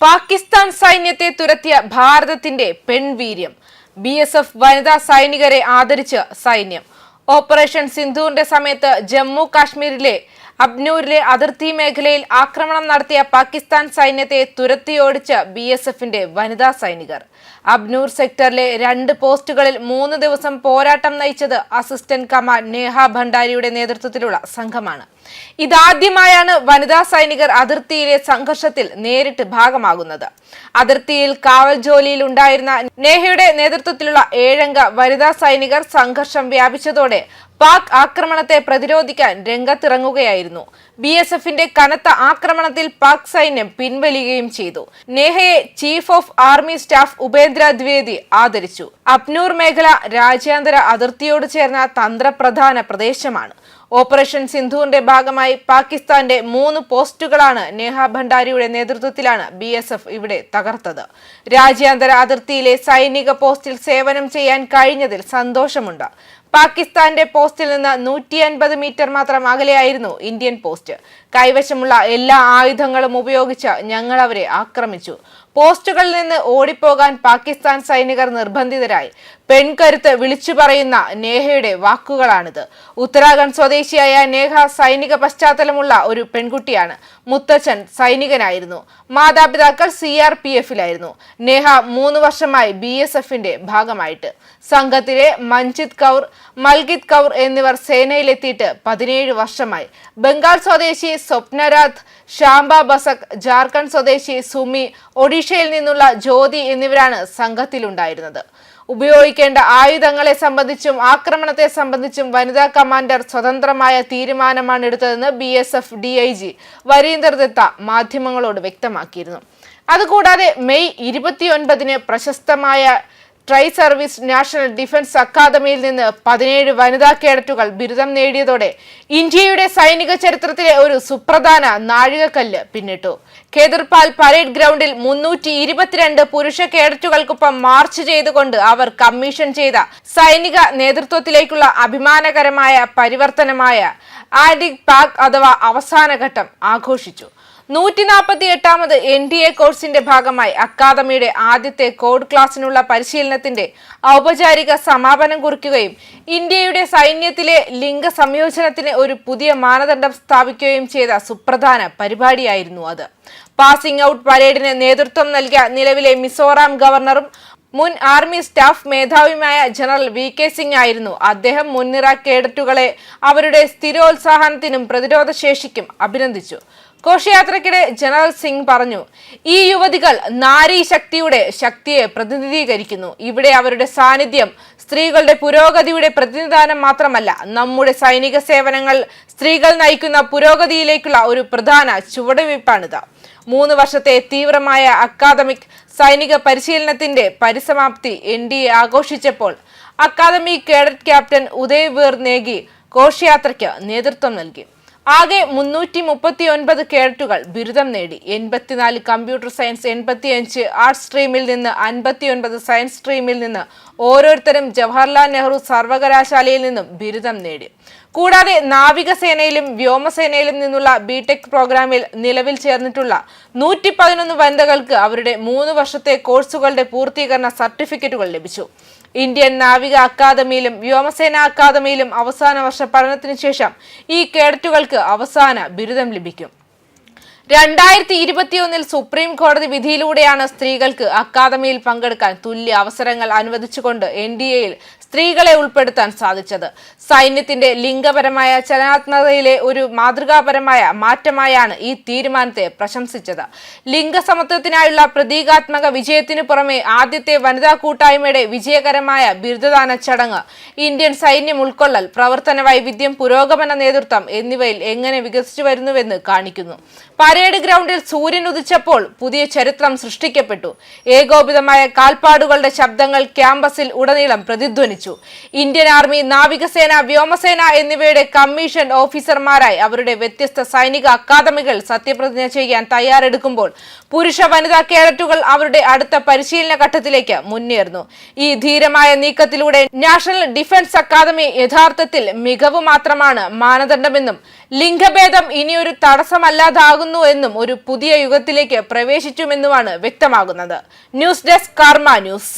പാകിസ്ഥാൻ സൈന്യത്തെ തുരത്തിയ ഭാരതത്തിന്റെ പെൺവീര്യം. BSF വനിതാ സൈനികരെ ആദരിച്ച് സൈന്യം. ഓപ്പറേഷൻ സിന്ധൂറിന്റെ സമയത്ത് ജമ്മു കാശ്മീരിലെ അബ്നൂരിലെ അതിർത്തി മേഖലയിൽ ആക്രമണം നടത്തിയ പാകിസ്ഥാൻ സൈന്യത്തെ തുരത്തിയോടിച്ച് BSFന്റെ വനിതാ സൈനികർ. അബ്നൂർ സെക്ടറിലെ 2 പോസ്റ്റുകളിൽ 3 ദിവസം പോരാട്ടം നയിച്ചത് അസിസ്റ്റന്റ് കമാൻഡർ നേഹ ഭണ്ഡാരിയുടെ നേതൃത്വത്തിലുള്ള സംഘമാണ്. ഇതാദ്യമായാണ് വനിതാ സൈനികർ അതിർത്തിയിലെ സംഘർഷത്തിൽ നേരിട്ട് ഭാഗമാകുന്നത്. അതിർത്തിയിൽ കാവൽ ജോലിയിൽ ഉണ്ടായിരുന്ന നേഹയുടെ നേതൃത്വത്തിലുള്ള 7 അംഗ വനിതാ സൈനികർ സംഘർഷം വ്യാപിച്ചതോടെ പാക് ആക്രമണത്തെ പ്രതിരോധിക്കാൻ രംഗത്തിറങ്ങുകയായിരുന്നു. BSFന്റെ കനത്ത ആക്രമണത്തിൽ പാക് സൈന്യം പിൻവലിയുകയും ചെയ്തു. നേഹയെ chief of army staff Upendra Dwivedi ആദരിച്ചു. അബ്നൂർ മേഖല രാജ്യാന്തര അതിർത്തിയോട് ചേർന്ന തന്ത്രപ്രധാന പ്രദേശമാണ്. ഓപ്പറേഷൻ സിന്ധുവിന്റെ ഭാഗമായി പാകിസ്ഥാന്റെ 3 പോസ്റ്റുകളാണ് നേഹ ഭണ്ഡാരിയുടെ നേതൃത്വത്തിലാണ് BSF ഇവിടെ തകർത്തത്. രാജ്യാന്തര അതിർത്തിയിലെ സൈനിക പോസ്റ്റിൽ സേവനം ചെയ്യാൻ കഴിഞ്ഞതിൽ സന്തോഷമുണ്ട്. പാകിസ്ഥാന്റെ പോസ്റ്റിൽ നിന്ന് 150 മീറ്റർ മാത്രം അകലെയായിരുന്നു ഇന്ത്യൻ പോസ്റ്റ്. കൈവശമുള്ള എല്ലാ ആയുധങ്ങളും ഉപയോഗിച്ച് ഞങ്ങൾ അവരെ ആക്രമിച്ചു. പോസ്റ്റുകളിൽ നിന്ന് ഓടിപ്പോകാൻ പാകിസ്ഥാൻ സൈനികർ നിർബന്ധിതരായി. പെൺകരുത്ത് വിളിച്ചു പറയുന്ന നേഹയുടെ വാക്കുകളാണിത്. ഉത്തരാഖണ്ഡ് സ്വദേശിയായ നേഹ സൈനിക പശ്ചാത്തലമുള്ള ഒരു പെൺകുട്ടിയാണ്. മുത്തച്ഛൻ സൈനികനായിരുന്നു. മാതാപിതാക്കൾ CRPFിലായിരുന്നു. നേഹ 3 വർഷമായി BSFന്റെ ഭാഗമായിട്ട്. സംഘത്തിലെ മഞ്ജിത് കൗർ, മൽഗിത് കൗർ എന്നിവർ സേനയിലെത്തിയിട്ട് 17 വർഷമായി. ബംഗാൾ സ്വദേശി സ്വപ്നരാജ്, ഷാംബ ബസക്, ജാർഖണ്ഡ് സ്വദേശി സുമി, ഒഡീഷയിൽ നിന്നുള്ള ജ്യോതി എന്നിവരാണ് സംഘത്തിലുണ്ടായിരുന്നത്. ഉപയോഗിക്കേണ്ട ആയുധങ്ങളെ സംബന്ധിച്ചും ആക്രമണത്തെ സംബന്ധിച്ചും വനിതാ കമാൻഡർ സ്വതന്ത്രമായ തീരുമാനമാണ് എടുത്തതെന്ന് BSF DIG വരീന്ദർ ദത്ത മാധ്യമങ്ങളോട് വ്യക്തമാക്കിയിരുന്നു. അതുകൂടാതെ മെയ് 29 പ്രശസ്തമായ ട്രൈ സർവീസ് നാഷണൽ ഡിഫൻസ് അക്കാദമിയിൽ നിന്ന് 17 വനിതാ കേഡറ്റുകൾ ബിരുദം നേടിയതോടെ ഇന്ത്യയുടെ സൈനിക ചരിത്രത്തിലെ ഒരു സുപ്രധാന നാഴികക്കല്ല് പിന്നിട്ടു. ഖേദർപാൽ പരേഡ് ഗ്രൗണ്ടിൽ 322 പുരുഷ കേഡറ്റുകൾക്കൊപ്പം മാർച്ച് ചെയ്തുകൊണ്ട് അവർ കമ്മീഷൻ ചെയ്ത സൈനിക നേതൃത്വത്തിലേക്കുള്ള അഭിമാനകരമായ പരിവർത്തനമായ ആഡിക് പാക് അഥവാ അവസാനഘട്ടം ആഘോഷിച്ചു. 148ാമത് NDA കോഴ്സിന്റെ ഭാഗമായി അക്കാദമിയുടെ ആദ്യത്തെ കോഡ് ക്ലാസിനുള്ള പരിശീലനത്തിന്റെ ഔപചാരിക സമാപനം കുറിക്കുകയും ഇന്ത്യയുടെ സൈന്യത്തിലെ ലിംഗ സംയോജനത്തിന് ഒരു പുതിയ മാനദണ്ഡം സ്ഥാപിക്കുകയും ചെയ്ത സുപ്രധാന പരിപാടിയായിരുന്നു അത്. പാസിംഗ് ഔട്ട് പരേഡിന് നേതൃത്വം നൽകിയ നിലവിലെ മിസോറാം ഗവർണറും മുൻ ആർമി സ്റ്റാഫ് മേധാവിയുമായ ജനറൽ VK സിംഗ് ആയിരുന്നു. അദ്ദേഹം മുൻനിര കേഡറ്റുകളെ അവരുടെ സ്ഥിരോത്സാഹനത്തിനും പ്രതിരോധ ശേഷിക്കും അഭിനന്ദിച്ചു. ഘോഷയാത്രയ്ക്കിടെ ജനറൽ സിംഗ് പറഞ്ഞു, ഈ യുവതികൾ നാരീ ശക്തിയെ പ്രതിനിധീകരിക്കുന്നു. ഇവിടെ അവരുടെ സാന്നിധ്യം സ്ത്രീകളുടെ പുരോഗതിയുടെ പ്രതിനിധാനം മാത്രമല്ല, നമ്മുടെ സൈനിക സേവനങ്ങൾ സ്ത്രീകൾ നയിക്കുന്ന പുരോഗതിയിലേക്കുള്ള ഒരു പ്രധാന ചുവടുവയ്പ്പാണിത്. 3 വർഷത്തെ തീവ്രമായ അക്കാദമിക് സൈനിക പരിശീലനത്തിന്റെ പരിസമാപ്തി NDA ആഘോഷിച്ചപ്പോൾ academy cadet captain Uday Veer Negi ഘോഷയാത്രയ്ക്ക് നേതൃത്വം നൽകി. ആകെ 339 കേഡറ്റുകൾ ബിരുദം നേടി. 84 കമ്പ്യൂട്ടർ സയൻസ്, 85 ആർട്സ് സ്ട്രീമിൽ നിന്ന്, 59 സയൻസ് സ്ട്രീമിൽ നിന്ന് ഓരോരുത്തരും ജവഹർലാൽ നെഹ്റു സർവകലാശാലയിൽ നിന്നും ബിരുദം നേടി. കൂടാതെ നാവികസേനയിലും വ്യോമസേനയിലും നിന്നുള്ള BTech പ്രോഗ്രാമിൽ നിലവിൽ ചേർന്നിട്ടുള്ള 111 വനിതകൾക്ക് അവരുടെ 3 വർഷത്തെ കോഴ്സുകളുടെ പൂർത്തീകരണ സർട്ടിഫിക്കറ്റുകൾ ലഭിച്ചു. ഇന്ത്യൻ നാവിക അക്കാദമിയിലും വ്യോമസേന അക്കാദമിയിലും അവസാന വർഷ പഠനത്തിന് ശേഷം ഈ കേഡറ്റുകൾക്ക് അവസാന ബിരുദം ലഭിക്കും. 2021 സുപ്രീം കോടതി വിധിയിലൂടെയാണ് സ്ത്രീകൾക്ക് അക്കാദമിയിൽ പങ്കെടുക്കാൻ തുല്യ അവസരങ്ങൾ അനുവദിച്ചുകൊണ്ട് NDAയിൽ സ്ത്രീകളെ ഉൾപ്പെടുത്താൻ സാധിച്ചത്. സൈന്യത്തിന്റെ ലിംഗപരമായ ചലനാത്മകതയിലെ ഒരു മാതൃകാപരമായ മാറ്റമായാണ് ഈ തീരുമാനത്തെ പ്രശംസിച്ചത്. ലിംഗസമത്വത്തിനായുള്ള പ്രതീകാത്മക വിജയത്തിനു പുറമെ ആദ്യത്തെ വനിതാ കൂട്ടായ്മയുടെ വിജയകരമായ ബിരുദദാന ചടങ്ങ്, ഇന്ത്യൻ സൈന്യം ഉൾക്കൊള്ളൽ, പ്രവർത്തന വൈവിധ്യം, പുരോഗമന നേതൃത്വം എന്നിവയിൽ എങ്ങനെ വികസിച്ചു വരുന്നുവെന്ന് കാണിക്കുന്നു. പരേഡ് ഗ്രൗണ്ടിൽ സൂര്യൻ ഉദിച്ചപ്പോൾ പുതിയ ചരിത്രം സൃഷ്ടിക്കപ്പെട്ടു. ഏകോപിതമായ കാൽപ്പാടുകളുടെ ശബ്ദങ്ങൾ ക്യാമ്പസിൽ ഉടനീളം പ്രതിധ്വനിച്ചു. ആദരിച്ചു. ഇന്ത്യൻ ആർമി, നാവികസേന, വ്യോമസേന എന്നിവയുടെ കമ്മീഷൻ ഓഫീസർമാരായി അവരുടെ വ്യത്യസ്ത സൈനിക അക്കാദമികൾ സത്യപ്രതിജ്ഞ ചെയ്യാൻ തയ്യാറെടുക്കുമ്പോൾ പുരുഷ വനിതാ കേഡറ്റുകൾ അവരുടെ അടുത്ത പരിശീലന ഘട്ടത്തിലേക്ക് മുന്നേറുന്നു. ഈ ധീരമായ നീക്കത്തിലൂടെ നാഷണൽ ഡിഫൻസ് അക്കാദമി യഥാർത്ഥത്തിൽ മികവ് മാത്രമാണ് മാനദണ്ഡമെന്നും ലിംഗഭേദം ഇനിയൊരു തടസ്സമല്ലാതാകുന്നു എന്നും ഒരു പുതിയ യുഗത്തിലേക്ക് പ്രവേശിച്ചുമെന്നുമാണ് വ്യക്തമാകുന്നത്. ന്യൂസ് ഡെസ്ക് കർമ്മ ന്യൂസ്.